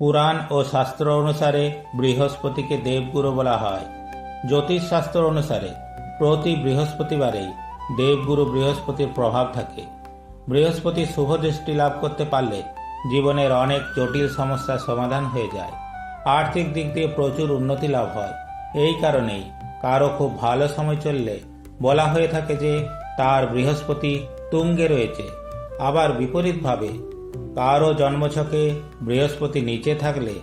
পুরাণ ও শাস্ত্র অনুসারে বৃহস্পতিকে দেবগুরু বলা হয়। জ্যোতিষশাস্ত্র অনুসারে প্রতি বৃহস্পতিবারেই দেবগুরু বৃহস্পতির প্রভাব থাকে। বৃহস্পতি শুভ দৃষ্টি লাভ করতে পারলে জীবনের অনেক জটিল সমস্যার সমাধান হয়ে যায়। আর্থিক দিক দিয়ে প্রচুর উন্নতি লাভ হয়। এই কারণেই কারো খুব ভালো সময় চললে বলা হয়ে থাকে যে তার বৃহস্পতি তুঙ্গে রয়েছে। আবার বিপরীতভাবে কারো জন্মছকে বৃহস্পতি নিচে থাকলে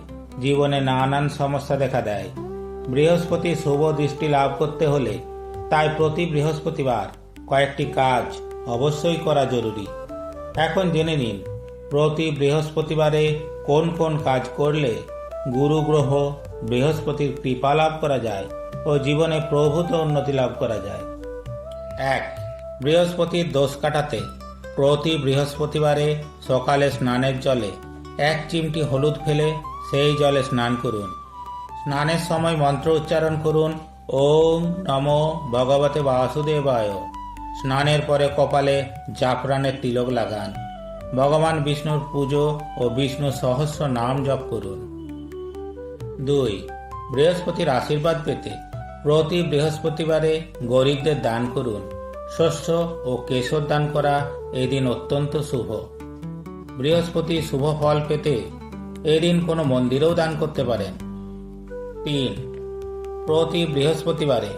জীবনে নানান সমস্যা দেখা দেয়। বৃহস্পতি শুভ দৃষ্টি লাভ করতে হলে তাই প্রতি বৃহস্পতিবার কয়েকটি কাজ অবশ্যই করা জরুরি। এখন জেনে নিন প্রতি বৃহস্পতিবারে কোন কোন কাজ করলে গুরু গ্রহ বৃহস্পতির কৃপা লাভ করা যায় ও জীবনে প্রভূত উন্নতি লাভ করা যায়। 1. বৃহস্পতির দোষ কাটাতে প্রতি বৃহস্পতিবারে সকালে স্নানের জলে 1 চিমটি হলুদ ফেলে সেই জলে স্নান করুন। স্নানের সময় মন্ত্র উচ্চারণ করুন, ওম নমো ভগবতে বাসুদেবায়। স্নানের পরে কপালে জাফরানের তিলক লাগান। ভগবান বিষ্ণুর পুজো ও বিষ্ণু সহস্র নাম জপ করুন। 2. বৃহস্পতির আশীর্বাদ পেতে প্রতি বৃহস্পতিবারে গরিবদের দান করুন। শস্য ও কেশর দান করা এদিন অত্যন্ত শুভ। বৃহস্পতি শুভ ফল পেতে এদিন কোনো মন্দিরেও দান করতে পারেন। 3. প্রতি বৃহস্পতিবারে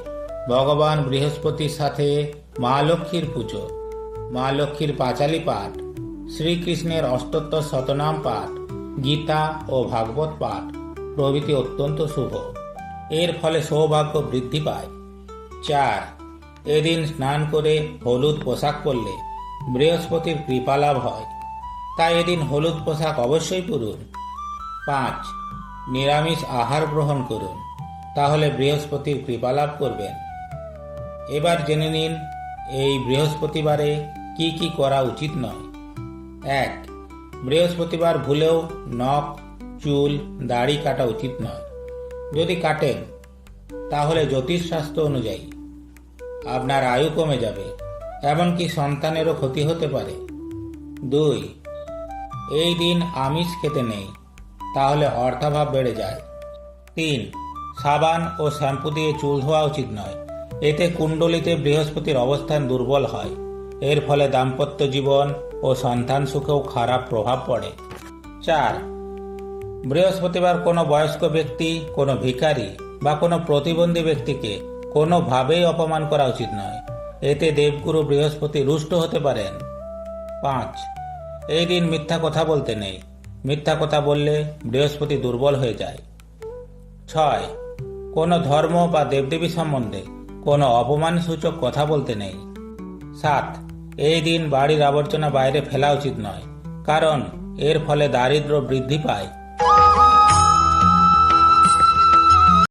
ভগবান বৃহস্পতির সাথে মা লক্ষ্মীর পুজো, মা লক্ষ্মীর পাঁচালী পাঠ, শ্রীকৃষ্ণের অষ্টোত্তর শতনাম পাঠ, গীতা ও ভাগবত পাঠ প্রভৃতি অত্যন্ত শুভ। এর ফলে সৌভাগ্য বৃদ্ধি পায়। 4. এদিন স্নান করে হলুদ পোশাক পরলে বৃহস্পতির কৃপা লাভ হয়, তাই এদিন হলুদ পোশাক অবশ্যই পরুন। 5. নিরামিষ আহার গ্রহণ করুন, তাহলে বৃহস্পতির কৃপা লাভ করবেন। এবার জেনে নিন এই বৃহস্পতিবারে কি কি করা উচিত নয়। 1. বৃহস্পতিবার ভুলেও নখ, চুল, দাড়ি কাটা উচিত নয়। যদি কাটেন তাহলে জ্যোতিষশাস্ত্র অনুযায়ী আপনার আয়ু কমে যাবে, এমনকি সন্তানেরও ক্ষতি হতে পারে। 2. এই দিন আমিষ খেতে নেই, তাহলে অর্থাভাব বেড়ে যায়। 3. সাবান ও শ্যাম্পু দিয়ে চুল ধোয়া উচিত নয়, এতে কুণ্ডলিতে বৃহস্পতির অবস্থান দুর্বল হয়। এর ফলে দাম্পত্য জীবন ও সন্তান সুখেও খারাপ প্রভাব পড়ে। 4. বৃহস্পতিবার কোনো বয়স্ক ব্যক্তি, কোনো ভিখারি বা কোনো প্রতিবন্ধী ব্যক্তিকে কোনোভাবেই অপমান করা উচিত নয়, এতে দেবগুরু বৃহস্পতি রুষ্ট হতে পারেন। 5. এই দিন মিথ্যা কথা বলতে নেই, মিথ্যা কথা বললে বৃহস্পতি দুর্বল হয়ে যায়। 6. কোনো ধর্ম বা দেবদেবী সম্বন্ধে কোনো অপমানসূচক কথা বলতে নেই। 7. এই দিন বাড়ির আবর্জনা বাইরে ফেলা উচিত নয়, কারণ এর ফলে দারিদ্র্য বৃদ্ধি পায়।